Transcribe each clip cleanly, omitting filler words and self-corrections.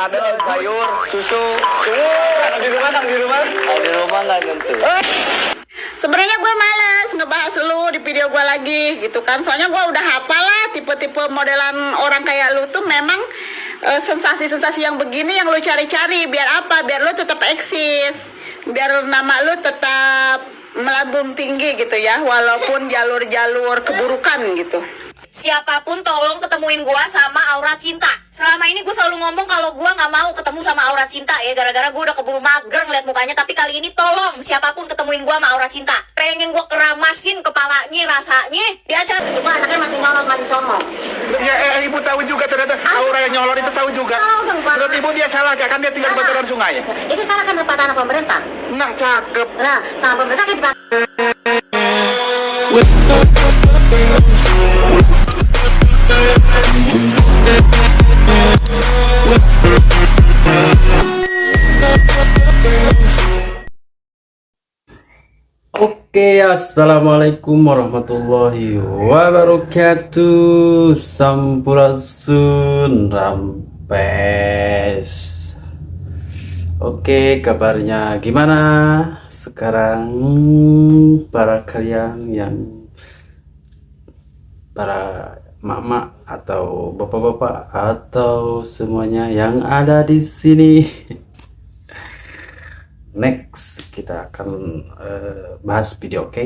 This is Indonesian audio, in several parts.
ada sayur, susu. Di rumah Di rumah nggak tentu. Sebenarnya gue males ngebahas lu di video gue lagi gitu kan. Soalnya gue udah hafal lah tipe-tipe modelan orang kayak lu tuh memang sensasi-sensasi yang begini yang lu cari-cari. Biar apa? Biar lu tetap eksis. Biar nama lu tetap melambung tinggi gitu ya. Walaupun jalur-jalur keburukan gitu. Siapapun tolong ketemuin gua sama Aura Cinta. Selama ini gue selalu ngomong kalau gua nggak mau ketemu sama Aura Cinta ya, gara-gara gue udah keburu mager ngeliat mukanya. Tapi kali ini tolong siapapun ketemuin gua sama Aura Cinta. Pengen gua keramasin kepalanya rasanya di acara. Itu anaknya masih nyolot, masih songong. Ya, ibu tahu juga ternyata Aura yang nyolot itu tahu juga. Menurut ibu dia salah kan dia tinggal di bantaran sungai. Itu salah kan tanah pemerintah. Nah, cakep. Nah, tanah pemerintah kan dipakai. Oke, assalamualaikum warahmatullahi wabarakatuh. Sampurasun rampes. Oke, kabarnya gimana sekarang para kalian yang para mak-mak atau bapak-bapak atau semuanya yang ada di sini. Next kita akan bahas video, oke?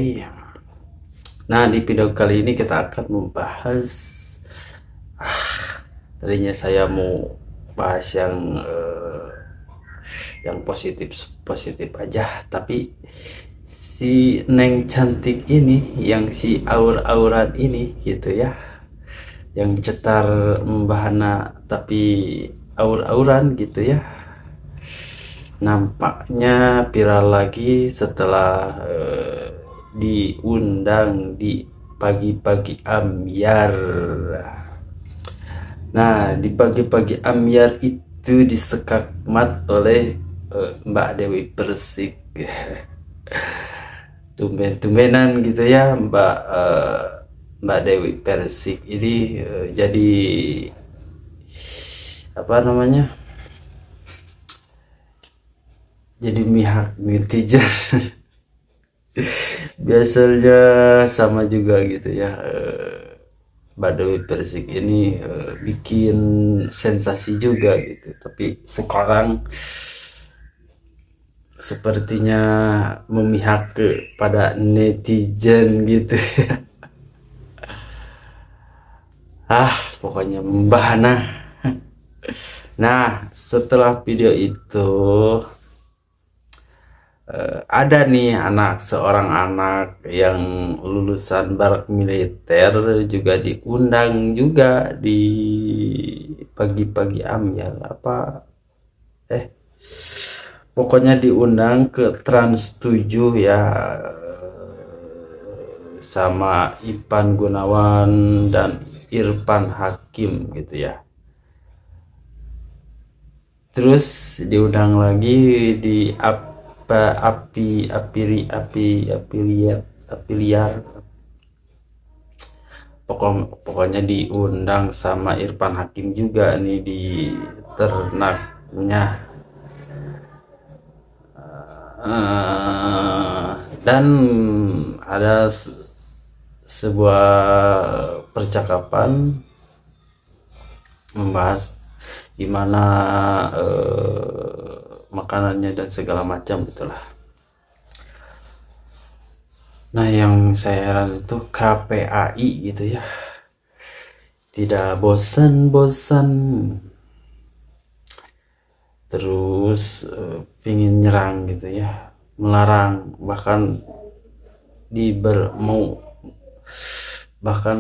Nah, di video kali ini kita akan membahas tadinya saya mau bahas yang positif aja, tapi si Neng cantik ini, yang si aur-auran ini gitu ya, yang cetar membahana tapi aur-auran gitu ya, nampaknya viral lagi setelah diundang di pagi-pagi Ambyar. Nah, di pagi-pagi Ambyar itu disekakmat oleh Mbak Dewi Persik. Tumben-tumbenan gitu ya, Mbak Dewi Persik ini jadi apa namanya, jadi mihak netizen. Biasanya sama juga gitu ya, Mbak Dewi Persik ini bikin sensasi juga gitu, tapi sekarang sepertinya memihak kepada netizen gitu ya. Pokoknya membahana. Nah, setelah video itu ada nih seorang anak yang lulusan barak militer juga diundang juga di pagi-pagi Ambyar pokoknya diundang ke Trans 7 ya, sama Ipan Gunawan dan Irfan Hakim gitu ya. Terus diundang lagi di Apiliar. Pokoknya diundang sama Irfan Hakim juga nih di ternaknya. Dan ada sebuah percakapan membahas gimana makanannya dan segala macam itulah. Nah, yang saya heran itu KPAI gitu ya, tidak bosan-bosan terus pingin nyerang gitu ya, melarang, bahkan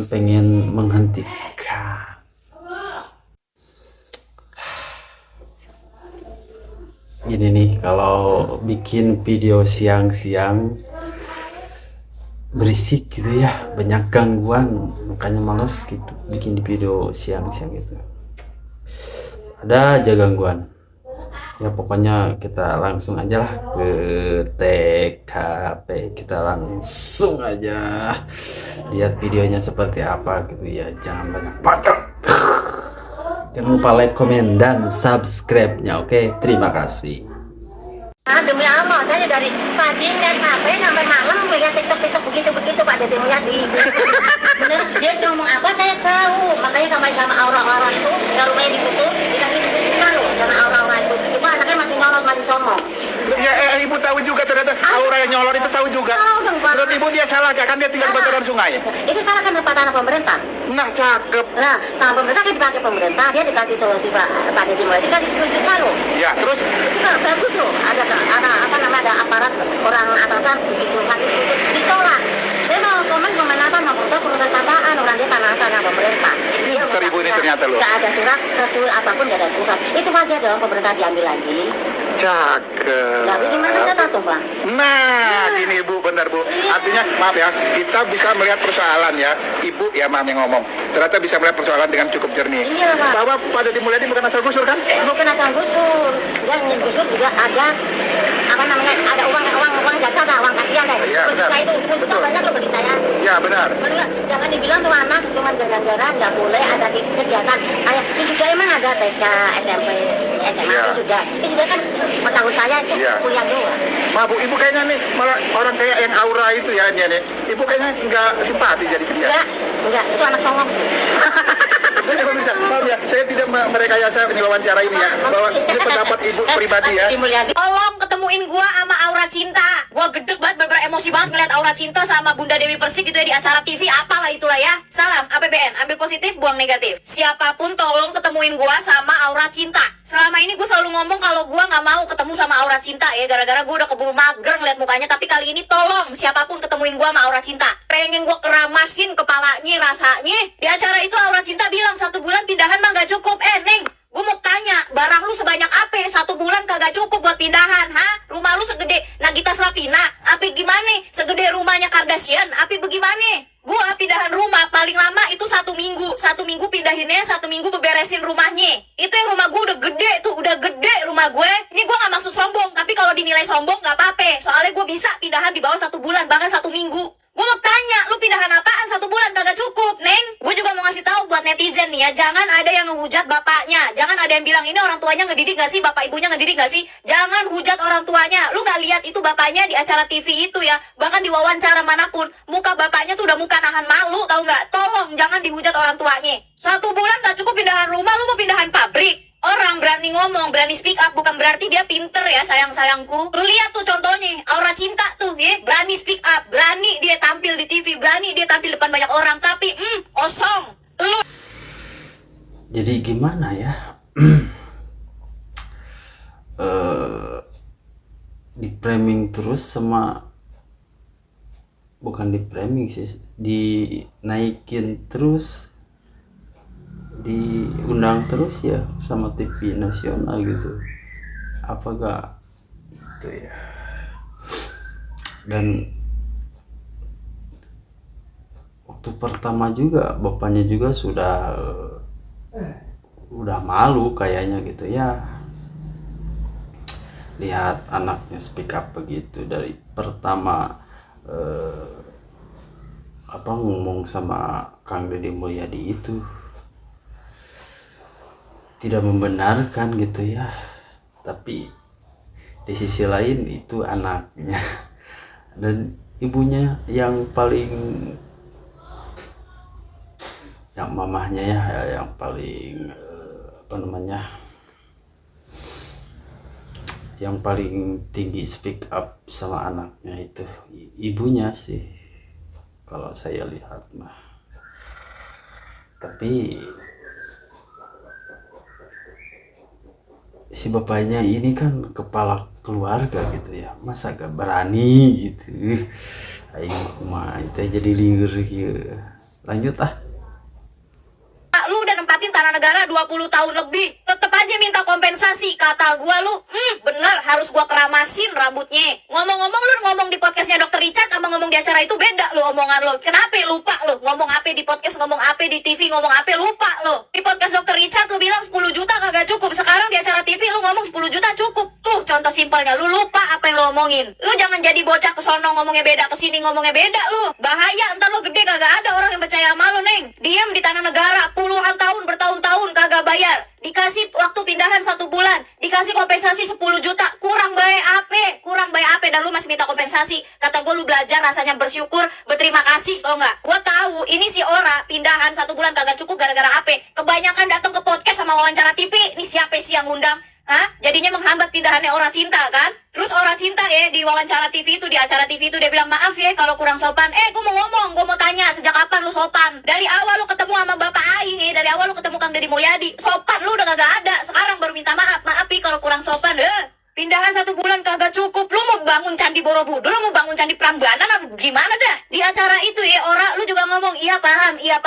pengen menghentikan. Gini nih, kalau bikin video siang-siang berisik gitu ya, banyak gangguan, makanya males gitu bikin video siang-siang gitu, ada aja gangguan. Ya pokoknya kita langsung aja lah ke TKP, kita langsung aja lihat videonya seperti apa gitu ya, jangan banyak pakar. Jangan lupa like, komen, dan subscribe-nya. Oke, terima kasih. Demi Allah, saya dari pagi ngeliat HP sampai malam ngeliat TikTok begitu Pak Dede Mulyadi. Bener, dia ngomong apa saya tahu. Makanya sama aura-aura itu, kalau rumahnya dikutuk, dikasih susukan loh sama aura-aura itu. Cuma anaknya masih nyolot, masih sombong. Ya, ibu tahu juga ternyata aura yang nyolor itu tahu juga. Tahu dong, Pak. Menurut ibu dia salah kan dia tinggal di bataran sungai. Itu salah kan tanah pemerintah. Nah, cakep. Nah, tanah pemerintah kan dipakai pemerintah, dia dikasih solusi Pak Dede Mulyadi, dikasih 10 juta loh. Ya, terus Nah, bagus loh, ada aparat orang atasan begitu kasih susu ditolak. Dia mau komen apa mau protes apaan, orang dia tanah pemerintah. pintar ibu ini ternyata loh. Nggak ada surat, sesul apapun nggak ada surat. Itu aja dong pemerintah diambil lagi. Cakep. Nggak gimana saya tahu Pak. Nah, gini Bu, benar Bu. Artinya, maaf ya, kita bisa melihat persoalan ya. Ibu ya maaf yang ngomong. Ternyata bisa melihat persoalan dengan cukup jernih. Iya Pak. Bahwa Pak Dede Mulyadi bukan asal gusur kan? Bukan asal gusur. Dia gusur juga ada apa namanya? Ada uang jasa, ada uang kasihan deh. Iya, benar. Saya itu 10 juta Betul. banyak loh bagi saya. Ya, benar. Bener, jangan dibilang tuh anak cuma jalan-jalan nggak boleh ada kegiatan. Di sudah emang ada TK, SMP, SMA Ya. sudah. Di sudah kan tahu saya itu Ya. kuliah doang. Maaf Bu, ibu kayaknya nih malah orang kayak yang aura itu ya dia nih. Ibu kayaknya nggak simpati jadi dia. Enggak, itu anak songong. Kalau bisa, maaf ya, saya tidak merekayasa ini wawancara ini ya. Bahwa ini pendapat ibu pribadi ya. Tolong ketemuin gua sama Aura Cinta. Gua gedek banget, bener-bener emosi banget ngeliat Aura Cinta sama Bunda Dewi Persik gitu ya di acara TV apalah itulah ya. Salam APBN, ambil positif, buang negatif. Siapapun tolong ketemuin gua sama Aura Cinta. Selama ini gua selalu ngomong kalau gua nggak mau ketemu sama Aura Cinta ya, gara-gara gua udah keburu mager ngeliat mukanya. Tapi kali ini tolong siapapun ketemuin gua sama Aura Cinta. Pengen gua keramasin kepalanya rasanya. Di acara itu Aura Cinta bilang 1 bulan pindahan mah nggak cukup. Neng, gue mau tanya, barang lu sebanyak apa? 1 bulan kagak cukup buat pindahan, ha? Rumah lu segede Nagita Slavina, apa gimana? Segede rumahnya Kardashian, apa bagaimana? Gua pindahan rumah paling lama itu 1 minggu. 1 minggu pindahinnya, 1 minggu beberesin rumahnya. Itu yang rumah gue udah gede tuh, udah gede rumah gue. Ini gue nggak maksud sombong, tapi kalau dinilai sombong nggak apa-apa. Soalnya gue bisa pindahan di bawah 1 bulan, bahkan 1 minggu. Gue mau tanya, lu pindahan apaan 1 bulan kagak cukup, Neng? Gue juga mau ngasih tahu buat netizen nih ya, jangan ada yang ngehujat bapaknya. Jangan ada yang bilang ini orang tuanya ngedidik gak sih, bapak ibunya ngedidik gak sih. Jangan hujat orang tuanya. Lu gak lihat itu bapaknya di acara TV itu ya, bahkan di wawancara manapun, muka bapaknya tuh udah muka nahan malu, tahu nggak? Tolong jangan dihujat orang tuanya. 1 bulan gak cukup pindahan rumah, lu mau pindahan pabrik. Orang berani ngomong, berani speak up, bukan berarti dia pinter ya sayang-sayangku. Lu lihat tuh contohnya, Aura Cinta tuh ya, berani speak up, berani dia tampil di TV, berani dia tampil depan banyak orang, tapi kosong. Lu Jadi gimana ya? Di framing terus sama, bukan di framing sih, dinaikin terus, diundang terus ya sama TV nasional gitu. Apa gak itu ya? Dan waktu pertama juga bapaknya juga udah malu kayaknya gitu ya, lihat anaknya speak up begitu dari pertama ngomong sama Kang Dede Mulyadi itu tidak membenarkan gitu ya. Tapi di sisi lain itu anaknya dan ibunya yang mamahnya ya, yang paling yang paling tinggi speak up sama anaknya itu ibunya sih kalau saya lihat mah. Tapi si bapaknya ini kan kepala keluarga gitu ya, masa gak berani gitu. Aing mah itu jadi liur gitu. Lanjut lu udah nempatin tanah negara 20 tahun lebih, tetep aja minta kompensasi. Kata gua lu, bener harus gua keramasin rambutnya. Ngomong-ngomong lu ngomong di podcastnya Dr. Richard sama ngomong di acara itu beda lu omongan lu. Kenapa lupa lu? Ngomong apa di podcast, ngomong apa di TV, ngomong apa lupa lu. Di podcast Dr. Richard lu bilang 10 juta kagak cukup. Sekarang di acara TV lu ngomong 10 juta cukup. Tuh contoh simpelnya, lu lupa apa yang lu omongin. Lu jangan jadi bocah kesono ngomongnya beda, kesini ngomongnya beda lu. Bahaya, ntar lu gede kagak ada orang yang percaya sama lu, Neng. Diem di tanah negara puluhan tahun, bertahun-tahun kagak bayar. dikasih kompensasi 10 juta, kurang baik apa, dan lu masih minta kompensasi. Kata gue lu belajar rasanya bersyukur, berterima kasih, tau nggak? Gue tahu ini si Ora pindahan 1 bulan kagak cukup gara-gara apa? Kebanyakan datang ke podcast sama wawancara TV. Ini siapa sih yang ngundang? Hah? Jadinya menghambat pindahannya Ora Cinta kan? Terus Ora Cinta ya di wawancara TV itu, di acara TV itu dia bilang maaf ya kalau kurang sopan. Gue mau ngomong, gue mau tanya sejak kapan lu sopan? Dari awal lu ketemu sama Bapak Aing ya, dari awal lu ketemu Kang Deddy Mulyadi, sopan lu udah kagak ada. Sekarang baru minta maaf ya kalau kurang sopan. Pindahan 1 bulan kagak cukup. Lu mau bangun Candi Borobudur, lu mau bangun Candi Prambanan, apa gimana dah? Di acara itu ya Ora lu juga ngomong iya paham. Iya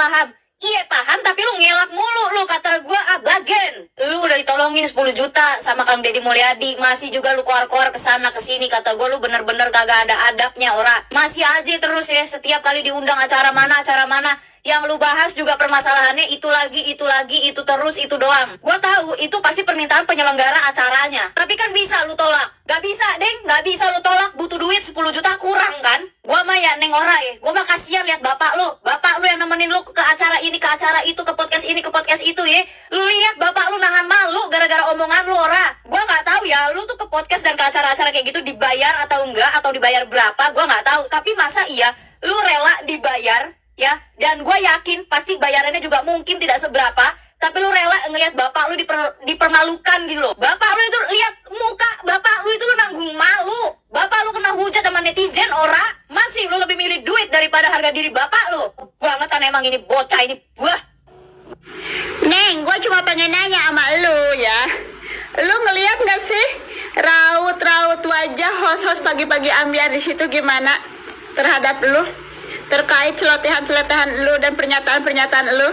paham, tapi lu ngelak mulu. Lu kata gue bagen. Lu udah ditolongin 10 juta sama Kang Deddy Mulyadi, masih juga lu keluar-keluar kesana kesini. Kata gue lu bener-bener kagak ada adabnya Ora. Masih aja terus ya, setiap kali diundang acara mana yang lu bahas juga permasalahannya itu lagi, itu terus, itu doang. Gua tahu itu pasti permintaan penyelenggara acaranya. Tapi kan bisa lu tolak. Gak bisa, Deng. Gak bisa lu tolak. Butuh duit 10 juta kurang kan? Gua mah ya Neng Ora ya. Gua mah kasihan lihat bapak lu. Bapak lu yang nemenin lu ke acara ini, ke acara itu, ke podcast ini, ke podcast itu ya. Lu lihat bapak lu nahan malu gara-gara omongan lu Ora. Gua nggak tahu ya lu tuh ke podcast dan ke acara-acara kayak gitu dibayar atau enggak, atau dibayar berapa, gua nggak tahu. Tapi masa iya lu rela dibayar? Ya, dan gue yakin pasti bayarannya juga mungkin tidak seberapa, tapi lu rela ngelihat bapak lu dipermalukan gitu loh. Bapak lu itu lihat muka bapak lu itu lu nanggung malu. Bapak lu kena hujat sama netizen Ora, masih lu lebih milih duit daripada harga diri bapak lu. Bangetan emang ini bocah ini. Wah. Neng, gue cuma pengen nanya sama lu ya. Lu ngelihat nggak sih raut-raut wajah host-host pagi-pagi ambiar di situ gimana terhadap lu? Terkait celotehan-celotehan lu dan pernyataan-pernyataan lu,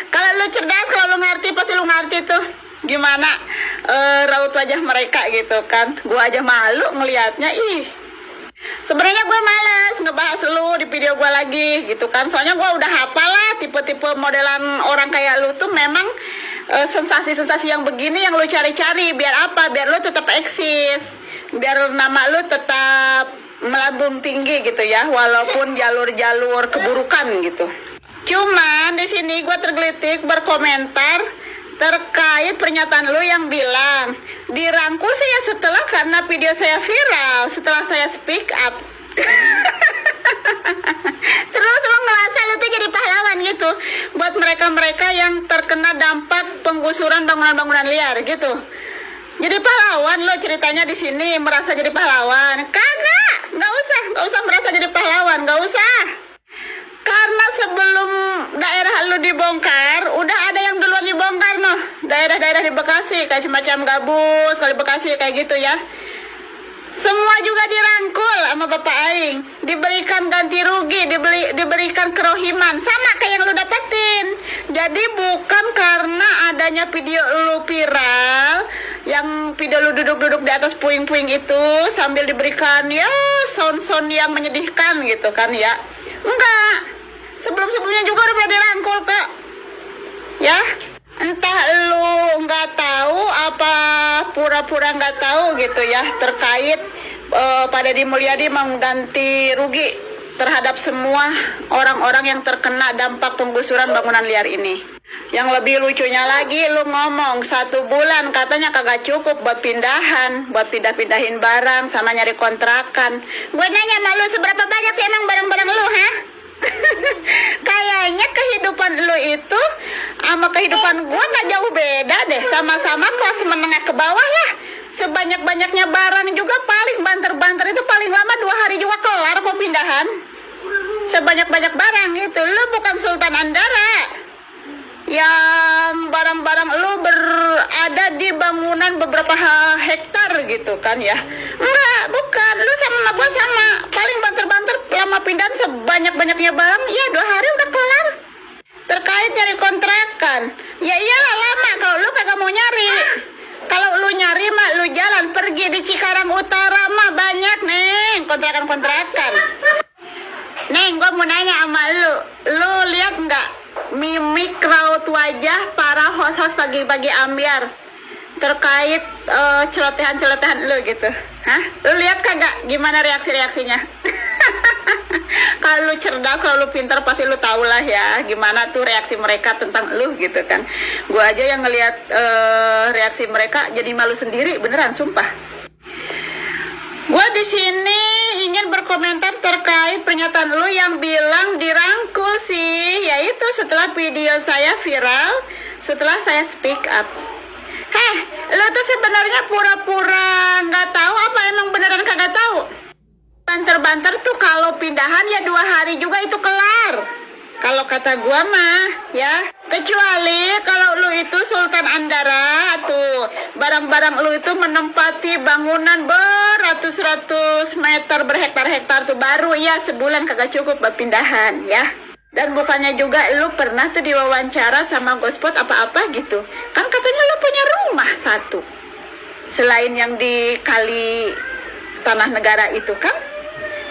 Kalau lu cerdas, kalau lu ngerti, pasti lu ngerti tuh gimana raut wajah mereka gitu kan. Gua aja malu ngelihatnya. Sebenarnya gue malas ngebahas lu di video gue lagi gitu kan. Soalnya gue udah hafal lah tipe-tipe modelan orang kayak lu tuh memang sensasi-sensasi yang begini yang lu cari-cari. Biar apa? Biar lu tetap eksis. Biar nama lu tetap melambung tinggi gitu ya, walaupun jalur-jalur keburukan gitu. Cuman di sini gue tergelitik berkomentar terkait pernyataan lu yang bilang dirangkul saya setelah karena video saya viral, setelah saya speak up. Terus lu ngerasa lu tuh jadi pahlawan gitu buat mereka-mereka yang terkena dampak penggusuran bangunan-bangunan liar gitu. Jadi pahlawan lo ceritanya di sini, merasa jadi pahlawan. Kagak, nggak usah merasa jadi pahlawan, nggak usah. Karena sebelum daerah lo dibongkar, udah ada yang duluan dibongkar noh. Daerah-daerah di Bekasi, kayak semacam Gabus, kali Bekasi kayak gitu ya. Semua juga dirangkul sama Bapak Aing, diberikan ganti rugi, diberikan kerohiman, sama kayak yang lu dapetin. Jadi bukan karena adanya video lu viral, yang video lu duduk-duduk di atas puing-puing itu sambil diberikan ya sound-sound yang menyedihkan gitu kan ya. Enggak, sebelum-sebelumnya juga udah pernah dirangkul kok. Ya, entah lu nggak tahu apa pura-pura nggak tahu gitu ya terkait Pak Deddy Mulyadi mengganti rugi terhadap semua orang-orang yang terkena dampak penggusuran bangunan liar ini. Yang lebih lucunya lagi lu ngomong 1 bulan katanya kagak cukup buat pindahan, buat pindah-pindahin barang sama nyari kontrakan. Gue nanya sama lu, seberapa banyak sih emang barang-barang lu, Kayaknya kehidupan lu itu sama kehidupan gua gak jauh beda deh. Sama-sama kelas menengah ke bawah lah. Sebanyak-banyaknya barang juga paling banter-banter itu paling lama 2 hari juga kelar kok pindahan. Sebanyak-banyak barang itu. Lu bukan Sultan Andara yang barang-barang lu berada di bangunan beberapa hektar gitu kan ya. Enggak, bukan. Lu sama gua sama. Paling banter-banter lama pindahan sebanyak-banyaknya barang ya 2 hari udah kelar. Terkait nyari kontrakan, ya iyalah lama kalau lu kagak mau nyari. Kalau lu nyari mah lu jalan pergi di Cikarang Utara mah banyak Neng kontrakan-kontrakan. Neng, gua mau nanya sama lu lihat nggak mimik raut wajah para host-host pagi-pagi ambiar terkait celotehan-celotehan lu gitu? Lu lihat kagak gimana reaksi-reaksinya? Kalau lu cerdas, kalau lu pintar pasti lu tau lah ya gimana tuh reaksi mereka tentang lu gitu kan. Gua aja yang ngelihat reaksi mereka jadi malu sendiri beneran sumpah. Gua di sini ingin berkomentar terkait pernyataan lu yang bilang dirangkul sih, yaitu setelah video saya viral, setelah saya speak up. Lu tuh sebenarnya pura-pura nggak tahu apa emang beneran kagak tahu? Banter-banter tuh kalau pindahan ya 2 hari juga itu kelar. Kalau kata gua mah ya, kecuali kalau lu itu Sultan Andara tuh, barang-barang lu itu menempati bangunan beratus-ratus meter, berhektar-hektar tuh, baru ya sebulan kagak cukup buat pindahan ya. Dan bukannya juga lu pernah tuh diwawancara sama Gospot apa-apa gitu. Kan katanya lu punya rumah 1. Selain yang di kali tanah negara itu kan.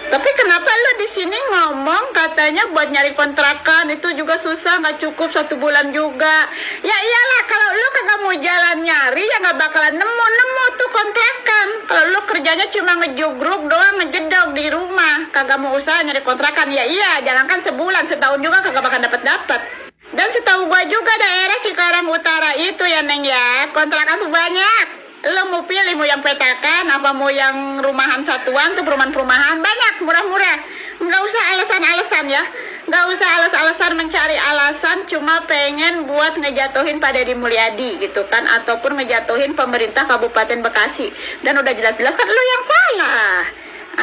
Tapi kenapa lu di sini ngomong katanya buat nyari kontrakan itu juga susah, nggak cukup 1 bulan juga. Ya iyalah, kalau lu kagak mau jalan nyari ya nggak bakalan nemu tuh kontrakan. Kalau lu kerjanya cuma ngejugruk doang, ngejedok di rumah, kagak mau usaha nyari kontrakan, ya iya, jangankan sebulan, setahun juga kagak bakal dapat. Dan setahu gua juga daerah Cikarang Utara itu ya Neng ya, kontrakan tuh banyak. Lo mau pilih mau yang petakan apa mau yang rumahan satuan tuh, perumahan banyak murah-murah. Nggak usah alasan-alasan ya, nggak usah alasan mencari alasan cuma pengen buat ngejatuhin Pak Deddy Mulyadi gitu kan, ataupun ngejatuhin pemerintah Kabupaten Bekasi. Dan udah jelas-jelas kan lo yang salah.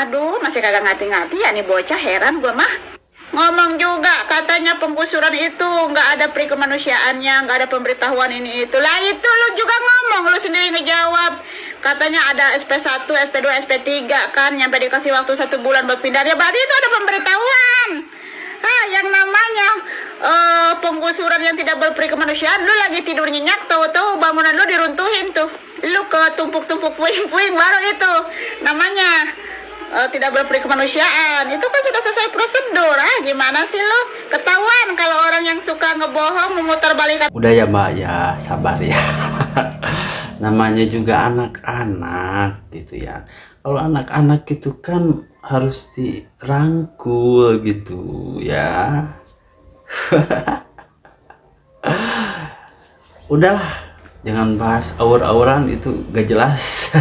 Aduh, masih kagak ngerti-ngerti ya nih bocah, heran gua mah. Ngomong juga katanya penggusuran itu nggak ada peri kemanusiaannya, nggak ada pemberitahuan ini itu. Lah itu lu juga ngomong, lu sendiri ngejawab. Katanya ada SP1, SP2, SP3 kan, nyampe dikasih waktu 1 bulan buat pindah. Ya berarti itu ada pemberitahuan. Yang namanya penggusuran yang tidak berperi kemanusiaan, lu lagi tidur nyenyak, tahu-tahu bangunan lu diruntuhin tuh. Lu ke tumpuk-tumpuk puing-puing, baru itu namanya tidak berperi kemanusiaan. Itu kan sudah sesuai prosedur. Gimana sih lo? Ketahuan kalau orang yang suka ngebohong, memutarbalikkan. Udah ya Mbak ya, sabar ya. Namanya juga anak-anak gitu ya. Kalau anak-anak itu kan harus dirangkul gitu ya. Udahlah, jangan bahas aur-auran, itu gak jelas.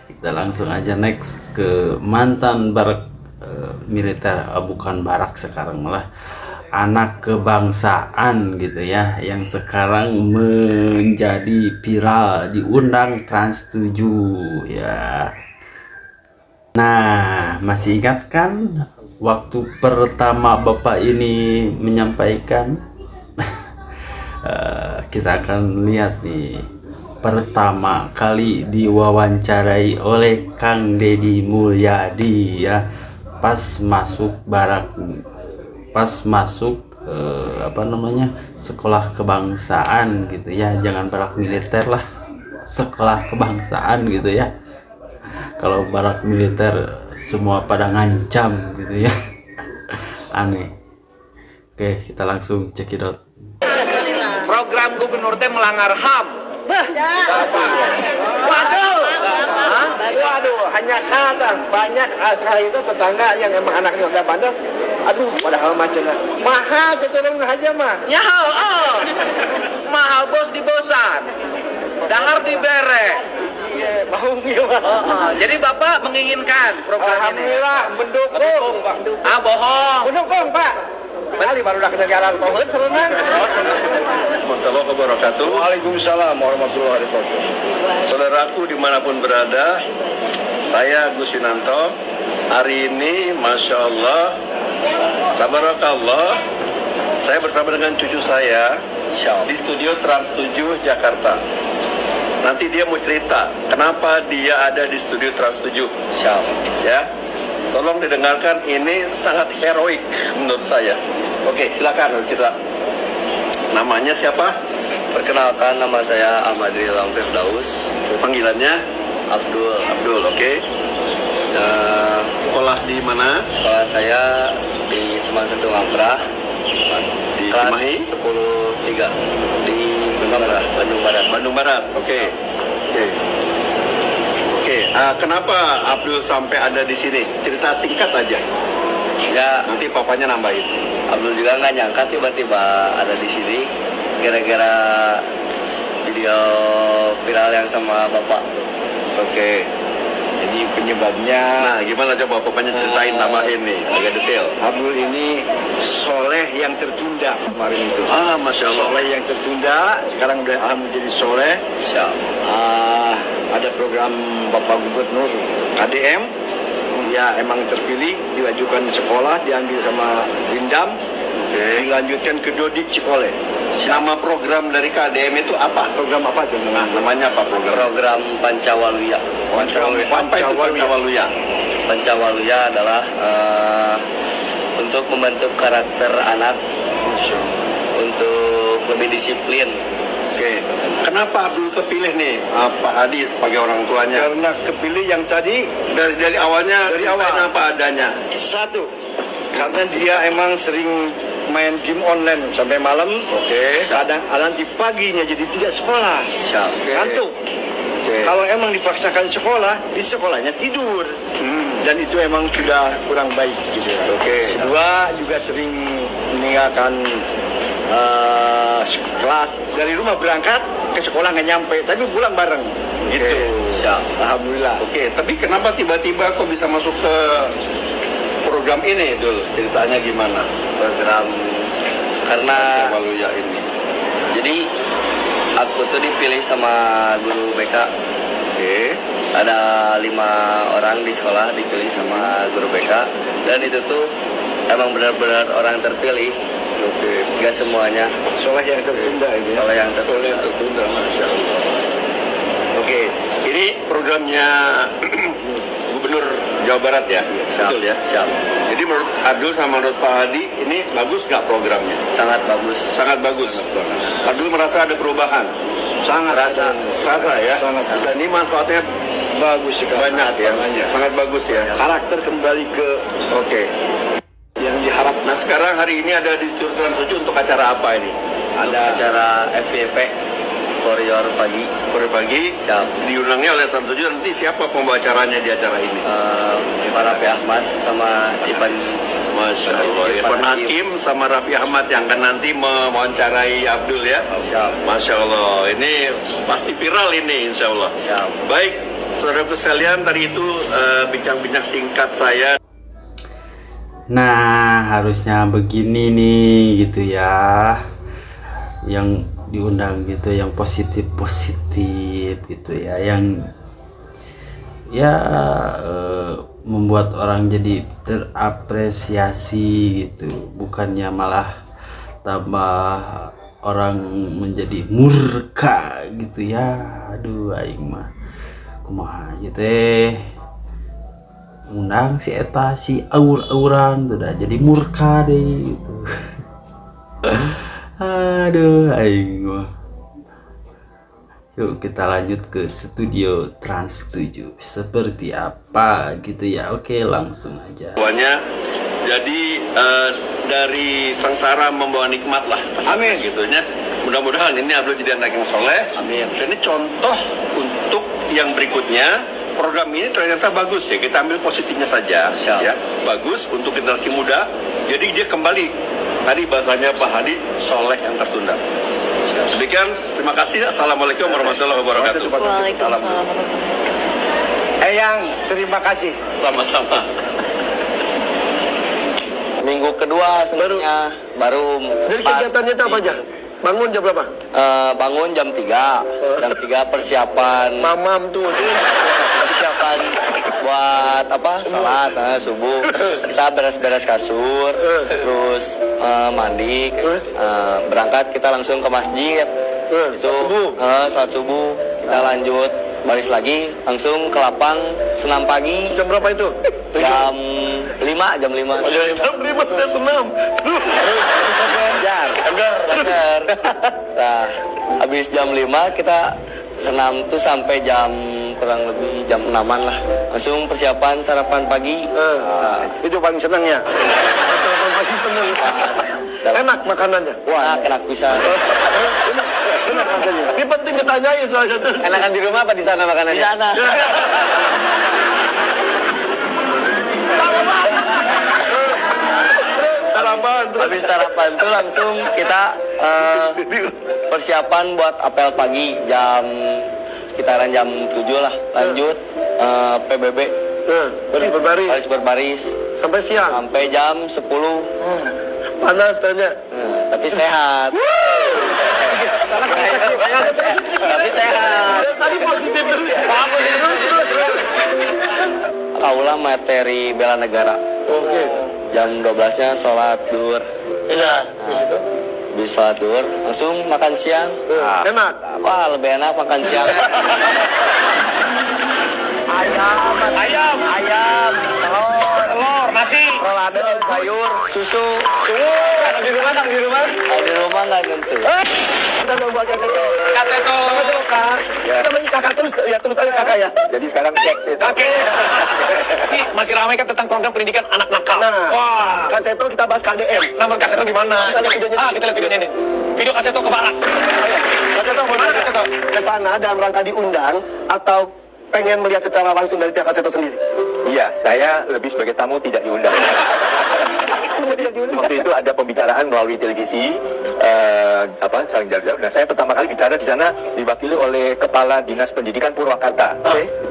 Kita langsung aja next ke mantan barak militer, bukan barak sekarang, malah anak kebangsaan gitu ya, yang sekarang menjadi viral, diundang Trans 7 ya. Nah, masih ingat kan waktu pertama Bapak ini menyampaikan? Kita akan lihat nih, pertama kali diwawancarai oleh Kang Deddy Mulyadi ya, pas masuk sekolah kebangsaan gitu ya, jangan barak militer lah, sekolah kebangsaan gitu ya. Kalau barak militer semua pada ngancam gitu ya. Aneh. Oke, kita langsung cekidot. Program gubernur teh melanggar HAM. Waduh, hanya kata banyak saya itu tetangga yang emang anaknya udah bandel. Aduh, padahal macamnya mahal ceturung aja mah. Nyahal, mahal bos di bosan, dahar di bere. Iya, mau gimana? Jadi Bapak menginginkan program ini. Alhamdulillah, mendukung. Bohong. Mendukung, Pak. Kali baru udah kedengaran pohon serenang. Warahmatullahi wabarakatuh. Waalaikumsalam warahmatullahi wabarakatuh. Saudaraku dimanapun berada, saya Gus Yunanto. Hari ini, Masya Allah, Tabarakallah, saya bersama dengan cucu saya di studio Trans 7 Jakarta. Nanti dia mau cerita kenapa dia ada di studio Trans 7. Ya, tolong didengarkan, ini sangat heroik menurut saya. Oke, silakan cerita. Namanya siapa? Perkenalkan, nama saya Ahmad Rizal Firdaus. Panggilannya Abdul, oke. Sekolah di mana? Sekolah saya di Seman Satu Ngamprah, Di kelas Cimahi? 10-3 di Bandung Barat. Oke. Kenapa Abdul sampai ada di sini? Cerita singkat aja. Ya, nanti papanya nambahin. Abdul juga nggak nyangka tiba-tiba ada di sini gara-gara video viral yang sama bapak. Oke. Jadi penyebabnya Nah, gimana coba papanya ceritain, tambahin nih, agak detail. Abdul ini soleh yang tertunda kemarin itu. Ah, Masya Allah. Soleh yang tertunda, sekarang udah menjadi soleh. Ada program Bapak Gubernur KDM, dia emang terpilih, diajukan sekolah, diambil sama Lindam, dilanjutkan ke Dodik Cikole. Nama program dari KDM itu apa? Program apa itu? Nah, namanya apa program? Program Pancawaluya. Pancawaluya. Apa itu Pancawaluya? Pancawaluya adalah untuk membentuk karakter anak untuk lebih disiplin. Oke. Kenapa Abdul kepilih nih, Pak Hadi sebagai orang tuanya? Karena kepilih yang tadi Dari awalnya, Dari awal. ceritain apa adanya. satu, karena dia emang sering main game online sampai malam. Oke. Kadang-kadang di paginya jadi tidak sekolah. Oke. Ngantuk. Oke. Kalau emang dipaksakan sekolah, di sekolahnya tidur. Dan itu emang sudah kurang baik gitu. Oke. Kedua, juga sering meninggalkan kelas. Dari rumah berangkat ke sekolah nggak nyampe, tapi pulang bareng. Gitu. Alhamdulillah. Oke, tapi kenapa tiba-tiba kok bisa masuk ke program ini dulu? Ceritanya gimana? Program karena Pancawaluya ini. jadi aku tuh dipilih sama guru BK. Oke. Ada 5 orang di sekolah dipilih sama guru BK, dan itu tuh emang benar-benar orang terpilih. Oke. Gak semuanya. Soleh yang tertunda itu. Ya? Soalnya yang Oleh terpilih. tertunda, Masya Allah. Oke, ini programnya Gubernur Jawa Barat ya? Betul ya? Siap. Jadi menurut Abdul sama menurut Pak Hadi, ini bagus nggak programnya? Sangat bagus. Sangat bagus. Abdul merasa ada perubahan? Sangat Rasa ya? Sangat. Dan ini manfaatnya Bagus sekali. banyak ya? Sangat bagus ya? Karakter kembali ke Oke. yang diharap. Nah sekarang hari ini ada di Studio Trans 7 untuk acara apa ini? Ada acara FYP for your pagi. Sore pagi. Siap. Diundangnya oleh Trans 7, nanti siapa pembawa acaranya di acara ini? Pak Raffi Ahmad sama Ivan. Masya Allah, Irfan Hakim sama Raffi Ahmad yang akan nanti mewawancarai Abdul ya. Siap. Masya Allah, ini pasti viral ini insya Allah. Siap. Baik, saudaraku sekalian, tadi itu bincang-bincang singkat saya. Nah, harusnya begini nih gitu ya. Yang diundang gitu, yang positif-positif gitu ya, yang ya membuat orang jadi terapresiasi gitu, bukannya malah tambah orang menjadi murka gitu ya. Aduh aing mah kumaha gitu undang si eta si aur-auran udah jadi murka deh gitu. Aduh aing mah. Yuk kita lanjut ke Studio Trans 7 seperti apa gitu ya. Oke, langsung aja. Semuanya, jadi dari sengsara membawa nikmat lah. Amin. Gitunya. Mudah-mudahan ini Abdul jadi anak yang soleh. Amin. Dan ini contoh untuk yang berikutnya. Program ini ternyata bagus ya, kita ambil positifnya saja. Siap. Ya, bagus untuk generasi muda. Jadi dia kembali. Tadi bahasanya Pak Hadi, soleh yang tertunda. Demikian, terima kasih. Assalamualaikum warahmatullahi wabarakatuh. Waalaikumsalam. Eyang, terima kasih. Sama-sama. Minggu kedua sebenarnya baru Jadi pas kegiatannya itu apa aja? Bangun jam berapa? bangun jam 3. Jam 3 persiapan Mamam tuh. persiapan buat apa? Salat, subuh. Kita beres-beres kasur, terus mandi, berangkat kita langsung ke masjid. Itu salat subuh, kita lanjut baris lagi langsung ke lapang senam pagi Jam berapa itu? jam 5. Jam 5 udah senam. Sadar. Nah, habis jam 5 kita senam tuh sampai jam kurang lebih jam 6-an lah. Langsung persiapan sarapan pagi. Itu paling senang ya. Pagi senang. Enak makanannya. Wah, enak bisa. Enak rasanya. Ini penting ditanyain soalnya terus. Enakan di rumah apa di sana makanannya? Di sana. Habis sarapan tuh langsung kita persiapan buat apel pagi sekitaran jam 7 lah. Lanjut PBB. Baris berbaris. Baris berbaris Sampai siang. sampai jam 10. Panas tanya. Tapi sehat. Tapi sehat. Tadi positif terus. Kaulah materi bela negara. Oke. Jam 12-nya sholat duhur. Iya. Di situ. Habis sholat duhur langsung makan siang. Enak. Wah, lebih enak makan siang. Ayam, telur, nasi, rolado, sayur, susu. Kalau di rumah Kalau di rumah nggak tentu. kita mau buat kaseto. Kaseto kak. Namanya kakak terus aja kakak ya. Jadi sekarang cek sih. Oke. Ini masih ramai kan tentang program pendidikan anak nakal. Nah, Wah, kaseto kita bahas KDM. nomor kaseto gimana? Kita lihat videonya. Kita lihat videonya nih. Video kaseto ke barat. Kaseto mana kaseto? Ke sana dalam rangka diundang atau pengen melihat secara langsung dari pihak kaseto sendiri? Iya, saya lebih sebagai tamu tidak diundang. Tidak diundang. Waktu itu ada pembicaraan melalui televisi, saling jarak-jarak. Nah, saya pertama kali bicara di sana diwakili oleh Kepala Dinas Pendidikan Purwakarta.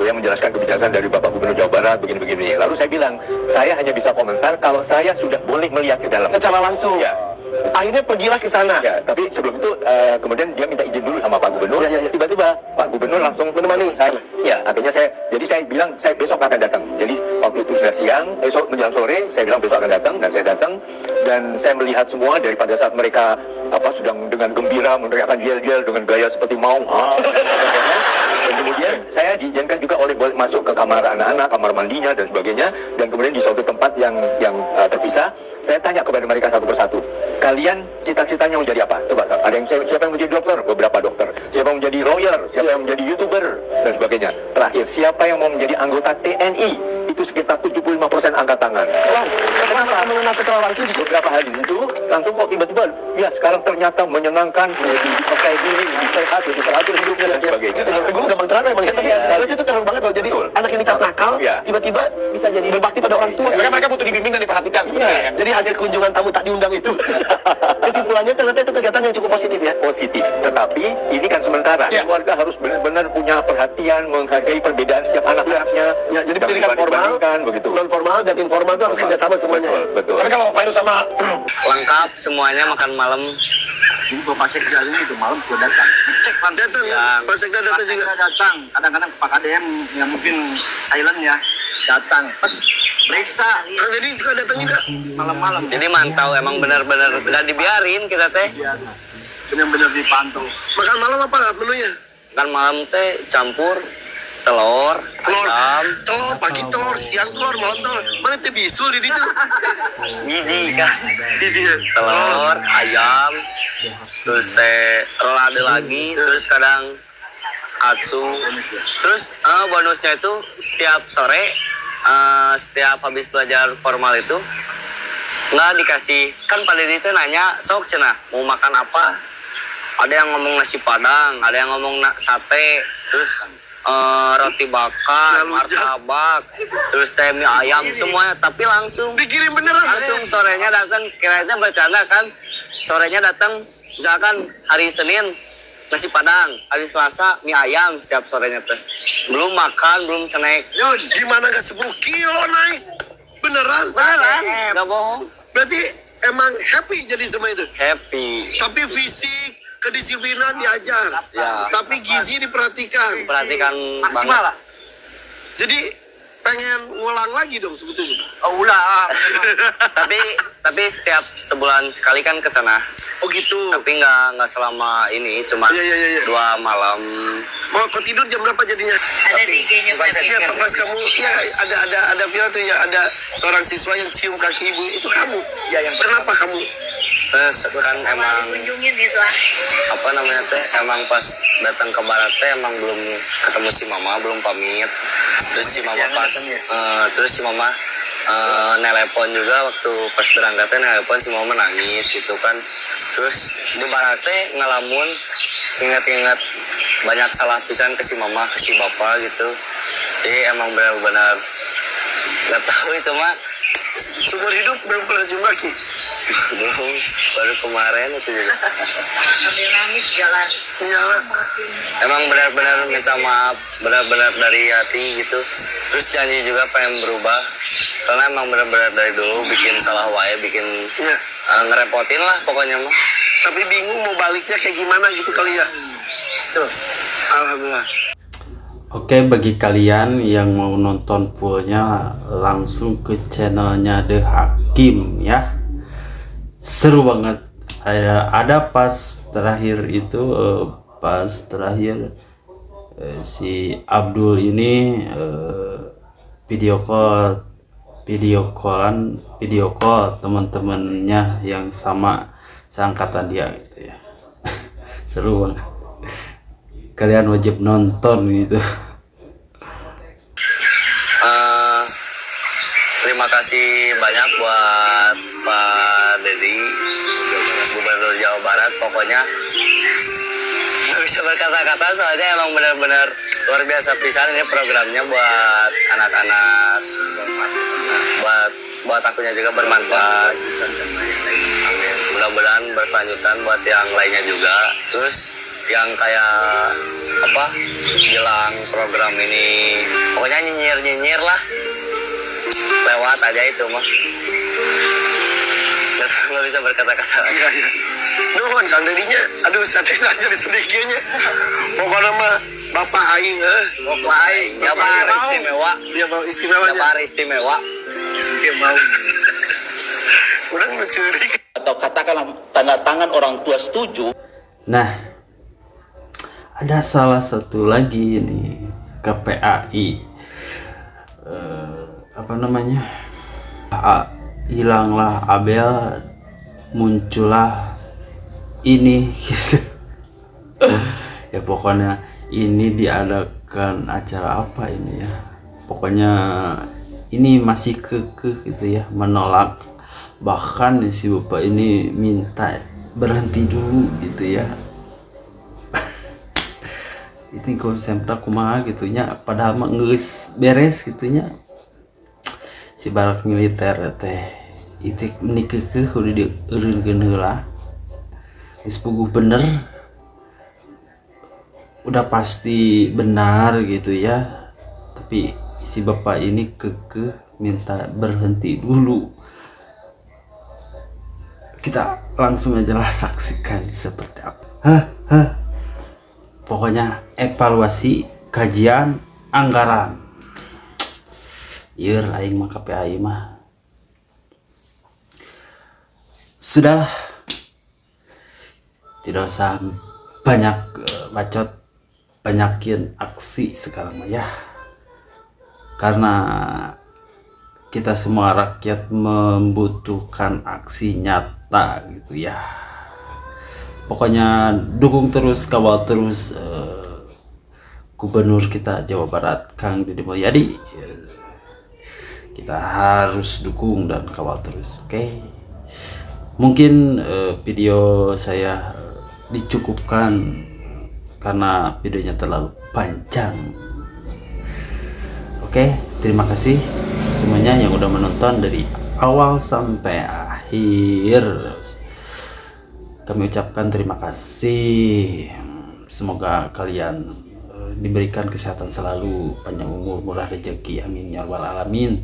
Yang menjelaskan kebijakan dari Bapak Gubernur Jawa Barat begini-begini. Lalu saya bilang, saya hanya bisa komentar kalau saya sudah boleh melihat ke dalam. Secara langsung. Ya. Akhirnya pergilah ke sana. Ya, tapi sebelum itu kemudian dia minta izin dulu sama Pak Gubernur. Ya. Tiba-tiba Pak Gubernur langsung menemani saya. Ya, akhirnya jadi saya bilang saya besok akan datang. Jadi waktu itu sudah siang, esok menjelang sore saya bilang besok akan datang dan saya datang dan saya melihat semua daripada saat mereka sedang dengan gembira meneriakkan yel-yel dengan gaya seperti mau. Dan kemudian saya diizinkan juga boleh masuk ke kamar anak-anak, kamar mandinya dan sebagainya. Dan kemudian di suatu tempat yang terpisah, saya tanya kepada mereka satu persatu, kalian cita-citanya mau jadi apa? Coba, ada yang siapa yang menjadi dokter? Beberapa dokter. Siapa yang menjadi lawyer? Siapa yang menjadi YouTuber? Dan sebagainya. Terakhir, siapa yang mau menjadi anggota TNI? Itu sekitar 75% angkat tangan. Wow, kenapa mengenal secara langsung? Beberapa hari itu, langsung kok tiba-tiba, ya sekarang ternyata menyenangkan, lebih dipakai diri, lebih sehat, lebih teratur hidupnya dan sebagainya. Gue gampang terang emang ya, tapi itu terang banget loh. Jadi anak ini cap nakal, tiba-tiba bisa jadi berbakti pada orang tua. Mereka butuh dibimbing dan diperhatikan sebenarnya. Jadi hasil kunjungan tamu tak diundang itu. Kesimpulannya ternyata itu kegiatan yang cukup positif ya. Positif, tetapi ini kan sementara. Keluarga harus benar-benar punya perhatian, menghargai perbedaan setiap anak-anaknya. Ya, jadi pendidikan formal, begitu. non formal dan informal itu harus kerjasama semuanya. Betul. Tapi kalau Pak Yus sama Lengkap semuanya, makan malam. Ini Bapak Sekda ini itu malam sudah datang. Datang, Pak Sekda datang juga. Datang. Kadang-kadang Pak KDM yang mungkin silent ya datang. Periksa. Kang Deddy suka datang juga malam-malam. Jadi mantau, emang benar-benar nggak dibiarin kita teh. Benar-benar dipantau. Makan malam apa menunya? Kan malam teh campur telur, ayam, telur pagi telur, siang telur, malam telur. Mana teh bisul di situ? gidi kan, telur, ayam, terus teh rolade lagi, terus kadang katsu, terus bonusnya itu setiap sore, setiap habis belajar formal itu nggak dikasih, kan Pak Deddy itu nanya sok cenah mau makan apa, ada yang ngomong nasi padang, ada yang ngomong sate, terus roti bakar, martabak, terus teh mie ayam semuanya, tapi langsung dikirim beneran. Langsung sorenya datang, kirainnya bercanda kan, sorenya datang, misalkan hari Senin nasi padang, hari Selasa mie ayam setiap sorenya teh. Belum makan, belum snack. Yun, gimana gak 10 kilo naik? Beneran? Beneran, nggak bohong. Berarti emang happy jadi sama itu? Happy. Tapi fisik, kedisiplinan diajar. Ya. Tapi gizi diperhatikan. Perhatikan banget. Jadi pengen ngulang lagi dong sebetulnya. Oh, ulah. tapi setiap sebulan sekali kan ke sana. Oh gitu. Tapi nggak selama ini, cuma Iya. 2 malam. Mau kau tidur jam berapa jadinya? Ada di IG-nya Pak Ya, pas kamu ya ada viral tuh ya, ada seorang siswa yang cium kaki ibu, itu kamu. Ya, yang kenapa kamu? Terus kan emang kunjungin gitu apa namanya teh, emang pas datang ke barat teh emang belum ketemu si mama, belum pamit. Terus si mama nelepon juga waktu pas berangkatnya, nelepon si mama nangis gitu kan. Terus di barat teh ngalamun ingat-ingat banyak salah pisan ke si mama, ke si bapak gitu. Jadi emang benar-benar nggak tahu itu mah Seumur hidup belum pernah cium kaki. Belum, baru kemarin itu juga. Sambil nangis jalan. Emang benar-benar minta maaf, benar-benar dari hati gitu. Terus janji juga pengen berubah, karena emang benar-benar dari dulu bikin salah wae, bikin ngerepotin lah pokoknya mah. Tapi bingung mau baliknya kayak gimana gitu kali ya. Tuh, alhamdulillah. Oke, bagi kalian yang mau nonton fullnya langsung ke channelnya The Hakim ya. Seru banget. Ada pas terakhir itu si Abdul ini video call teman-temannya yang sama seangkatan dia gitu ya. Seru banget. Kalian wajib nonton gitu. Terima kasih banyak buat Pak Dedi, Gubernur Jawa Barat. Pokoknya nggak bisa berkata-kata, soalnya emang benar-benar luar biasa pisan ini programnya buat anak-anak, buat akunya juga bermanfaat. Mudah-mudahan berkelanjutan buat yang lainnya juga. Terus yang kayak apa bilang program ini pokoknya nyinyir lah, lewat aja itu mah, nggak bisa berkata-kata. Nuhun Kang Dedinya, aduh sadar aja di sedikitnya. Pokoknya mah Bapak Aing, Bapak Aing, Jabar istimewa, dia mau istimewanya. Jabar istimewa. Dia mau. Udah mencuri. Atau katakanlah tanda tangan orang tua setuju. Nah, ada salah satu lagi nih KPAI, apa namanya, hilanglah Abel, muncullah ini gitu. Ya pokoknya ini diadakan acara apa ini ya, pokoknya ini masih kekeh gitu ya, menolak. Bahkan si bapak ini minta berhenti dulu gitu ya. Itu konsepnya kumaha gitunya, padahal mah geus beres gitunya. Si barak militer teh itu menikeukeun kudu dieureunkeun heula. Geus puguh bener, udah pasti benar gitu ya, tapi si bapak ini kekeh minta berhenti dulu. Kita langsung aja lah saksikan seperti apa. Pokoknya evaluasi kajian anggaran. Ieu aing mah KPAI mah. Sudahlah. Tidak usah banyak bacot, banyakin aksi sekarang mah ya. Karena kita semua rakyat membutuhkan aksi nyata gitu ya. Pokoknya dukung terus, kawal terus Gubernur kita Jawa Barat Kang Deddy Mulyadi. Kita harus dukung dan kawal terus, oke? Mungkin video saya dicukupkan karena videonya terlalu panjang. Oke, terima kasih semuanya yang udah menonton dari awal sampai akhir. Kami ucapkan terima kasih. Semoga kalian diberikan kesehatan selalu, panjang umur, murah rezeki, amin ya rabbal alamin.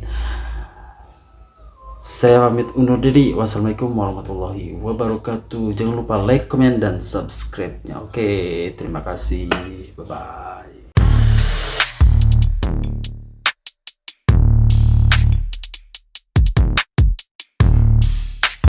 Saya pamit undur diri. Wassalamualaikum warahmatullahi wabarakatuh. Jangan lupa like, comment, dan subscribe-nya. Oke, terima kasih. Bye bye.